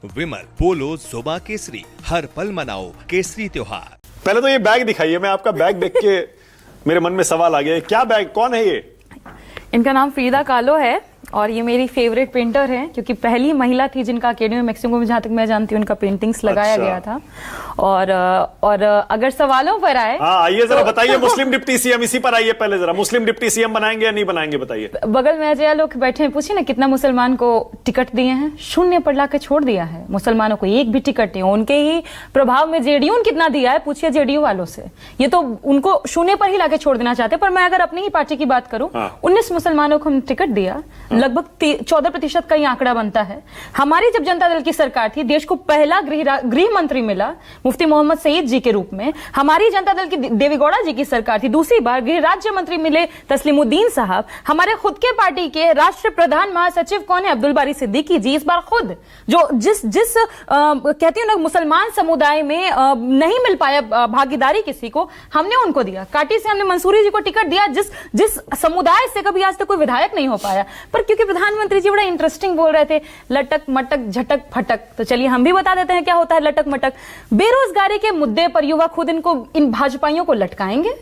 विमल, पोलो, जोमा केसरी, हर पल मनाओ केसरी त्योहार। पहले तो ये बैग दिखाइए। मैं आपका बैग देख के मेरे मन में सवाल आ गया, क्या बैग, कौन है ये? इनका नाम फ्रीदा कालो है और ये मेरी फेवरेट पेंटर है, क्योंकि पहली महिला थी जिनका अकेडमी मैक्सिको में, जहां तक मैं जानती हूँ, उनका पेंटिंग्स लगाया गया था। और अगर सवालों पर आए, हाँ आइए जरा बताइए। मुस्लिम डिप्टी सीएम, इसी पर आइए पहले जरा। मुस्लिम डिप्टी सीएम बनाएंगे या नहीं बनाएंगे, बताइए। बगल में अजय लोग बैठे हैं, पूछिए ना कितना मुसलमान को टिकट दिए हैं। शून्य पर लाके छोड़ दिया है मुसलमानों को, एक भी टिकट नहीं। उनके ही प्रभाव में जेडीयू ने कितना दिया है, पूछिए जेडीयू वालों से। ये तो उनको शून्य पर ही लाके छोड़ देना चाहते हैं। पर मैं अगर अपनी ही पार्टी की बात करूं, 19 मुसलमानों को हमने टिकट दिया, लगभग 14% का ये आंकड़ा बनता है। हमारी जब जनता दल की सरकार थी, देश को पहला गृह मंत्री मिला मुफ्ती मोहम्मद सईद जी के रूप में। हमारी जनता दल की देवेगौड़ा जी की सरकार थी, दूसरी बार गृह राज्य मंत्री मिले तस्लीमुद्दीन साहब। हमारे खुद के पार्टी के राष्ट्र प्रधान महासचिव कौन है? अब्दुल बारी सिद्दीकी जी। इस बार खुद जो जिस कहती हूँ ना, मुसलमान समुदाय में नहीं मिल पाया भागीदारी किसी को, हमने उनको दिया। काटी से हमने मंसूरी जी को टिकट दिया, जिस समुदाय से कभी आज तक कोई विधायक नहीं हो पाया। पर क्योंकि प्रधानमंत्री जी बड़ा इंटरेस्टिंग बोल रहे थे, लटक मटक झटक फटक, तो चलिए हम भी बता देते हैं क्या होता है लटक मटक। बेरोजगारी के मुद्दे पर युवा खुद इन भाजपाइयों को लटकाएंगे,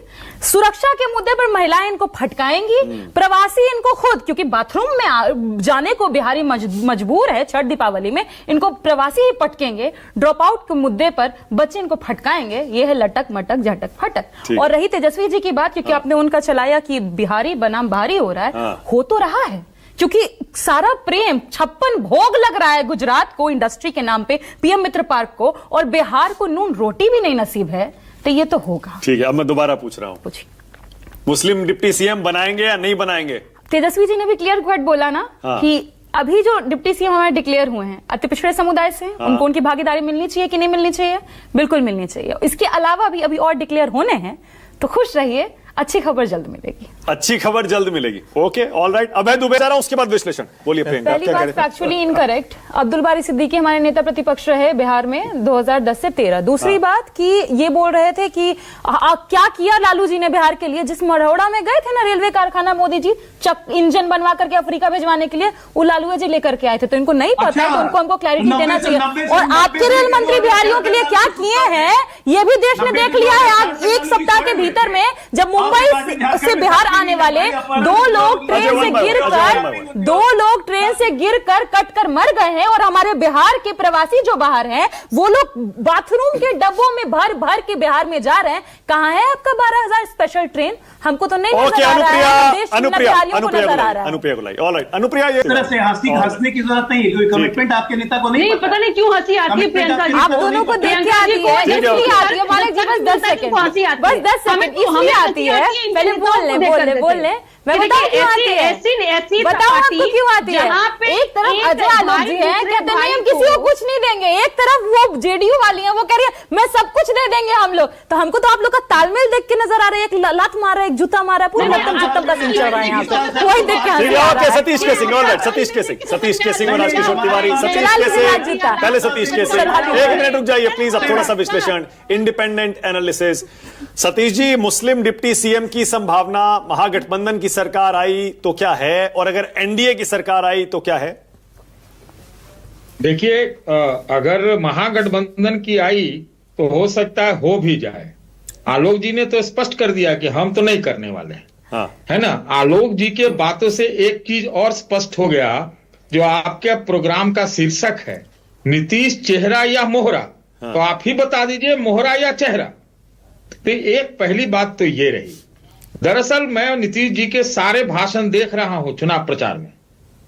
सुरक्षा के मुद्दे पर महिलाएं इनको फटकाएंगी, प्रवासी इनको खुद, क्योंकि बाथरूम में जाने को बिहारी मजबूर है छठ दीपावली में, इनको प्रवासी ही पटकेंगे। ड्रॉप आउट के मुद्दे पर बच्चे इनको फटकाएंगे। ये है लटक मटक झटक फटक। और रही तेजस्वी जी की बात, क्योंकि आपने उनका चलाया कि बिहारी बनाम भारी हो रहा है, हो तो रहा है, क्योंकि सारा प्रेम 56 भोग लग रहा है गुजरात को इंडस्ट्री के नाम पे, पीएम मित्र पार्क को, और बिहार को नून रोटी भी नहीं नसीब है, तो ये तो होगा। ठीक है, अब मैं दोबारा पूछ रहा हूं, पूछिए। मुस्लिम डिप्टी सीएम बनाएंगे या नहीं बनाएंगे? तेजस्वी जी ने भी क्लियर कट बोला ना कि अभी जो डिप्टी सीएम हमारे डिक्लेयर हुए हैं अति पिछड़े समुदाय से, उनको उनकी भागीदारी मिलनी चाहिए कि नहीं मिलनी चाहिए? बिल्कुल मिलनी चाहिए। इसके अलावा भी अभी और डिक्लेयर होने हैं, तो खुश रहिए, अच्छी खबर जल्द मिलेगी। अच्छी खबर जल्द मिलेगी। Okay, all right. Abhay Dubey जरा उसके बाद विश्लेषण बोलिए। प्रियंका, पहली बात फैक्चुअली इनकरेक्ट, अब्दुल बारी सिद्दीकी हमारे नेता प्रतिपक्ष रहे बिहार में 2010 से 13। दूसरी बात कि ये बोल रहे थे कि क्या किया लालू जी ने बिहार के लिए। जिस मढ़ौड़ा में गए थे ना रेलवे कारखाना, मोदी जी इंजन बनवा करके अफ्रीका भिजवाने के लिए, वो लालू जी लेकर के आए थे। तो इनको नहीं पता है, तो उनको हमको क्लैरिटी देना चाहिए। और आपके रेल मंत्री बिहारियों के लिए क्या किए हैं, ये भी देश ने देख लिया है। आज एक सप्ताह के भीतर में जब मुंबई से बिहार आने वाले दो लोग ट्रेन से गिरकर कट कर मर गए हैं, और हमारे बिहार के प्रवासी जो बाहर हैं, वो लोग बाथरूम के डब्बों में भर भर के बिहार में जा रहे हैं। कहां है आपका 12,000 स्पेशल ट्रेन? हमको तो नहीं नजर आ रहा है। देश अनुप्रिया को लाइए। ऑल राइट अनुप्रिया, ये तरह से हंसने की जरूरत नहीं है, कोई कमिटमेंट आपके नेता को नहीं पता नहीं क्यों हंसी आती है प्रियंका जी। आप दोनों को देख के आती है, इसलिए आती है। मालिक जी बस 10 सेकंड, बस 10 सेकंड इसलिए आती है। पहले बोल ले मैं बताऊं क्यों आती है, बताओ आपको क्यों आती है। एक तरफ अजय आलोक जी हैं, कहते नहीं हम किसी को कुछ नहीं देंगे, एक तरफ वो जेडीयू वाली हैं, वो कह रही है मैं सब कुछ दे देंगे हम लोग। तो हमको तो आप लोग का तालमेल देख के नजर आ रहा है, एक लात मार रहा है, एक जूता मार रहा है, पूरा लत्तम जुत्तम का सीन चल रहा है यहाँ पे, वही देख के। सतीश के सिंह, ऑलराइट सतीश के सिंह और राजकिशोर तिवारी। सतीश के सिंह, पहले सतीश के सिंह, एक मिनट रुक जाइए प्लीज। अब थोड़ा सा विश्लेषण, इंडिपेंडेंट एनालिसिस। सतीश जी, मुस्लिम डिप्टी सीएम की संभावना, महागठबंधन की सरकार आई तो क्या है, और अगर एनडीए की सरकार आई तो क्या है? देखिए, अगर महागठबंधन की आई तो हो सकता है हो भी जाए। आलोक जी ने तो स्पष्ट कर दिया कि हम तो नहीं करने वाले हैं, है ना। आलोक जी के बातों से एक चीज और स्पष्ट हो गया, जो आपके प्रोग्राम का शीर्षक है, नीतीश चेहरा या मोहरा। तो आप ही बता दीजिए, मोहरा या चेहरा। तो एक पहली बात तो ये रही। दरअसल मैं नीतीश जी के सारे भाषण देख रहा हूं चुनाव प्रचार में,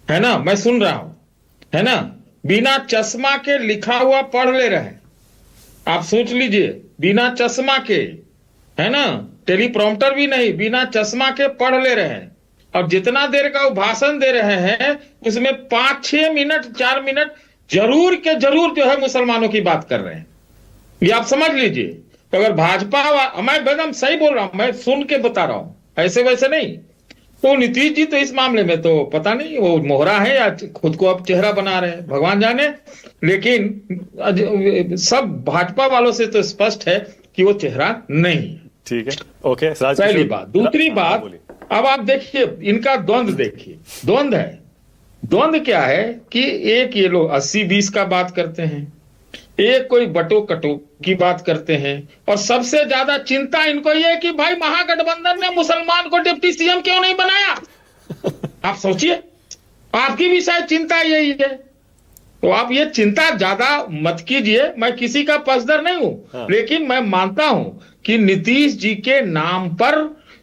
है ना, मैं सुन रहा हूं, है ना। बिना चश्मा के लिखा हुआ पढ़ ले रहे हैं। आप सोच लीजिए, बिना चश्मा के, है ना, टेलीप्रॉम्प्टर भी नहीं, बिना चश्मा के पढ़ ले रहे हैं। अब जितना देर का वो भाषण दे रहे हैं, उसमें 5-6 मिनट 4 मिनट जरूर के जरूर जो है मुसलमानों की बात कर रहे हैं। ये आप समझ लीजिए। तो अगर भाजपा, मैं एकदम सही बोल रहा हूं, मैं सुन के बता रहा हूं, ऐसे वैसे नहीं। तो नीतीश जी तो इस मामले में तो पता नहीं वो मोहरा है या खुद को अब चेहरा बना रहे हैं, भगवान जाने। लेकिन सब भाजपा वालों से तो स्पष्ट है कि वो चेहरा नहीं है। ठीक है, ओके। पहली बात। दूसरी बात, अब आप देखिए इनका द्वंद्व, देखिए द्वंद्व है द्वंद्व क्या है कि एक ये लोग 80-20 का बात करते हैं, एक कोई बटो कटो की बात करते हैं, और सबसे ज्यादा चिंता इनको ये है कि भाई महागठबंधन ने मुसलमान को डिप्टी सीएम क्यों नहीं बनाया। आप सोचिए, आपकी भी शायद चिंता यही है। तो आप ये चिंता ज्यादा मत कीजिए, मैं किसी का पक्षधर नहीं हूं, लेकिन मैं मानता हूं कि नीतीश जी के नाम पर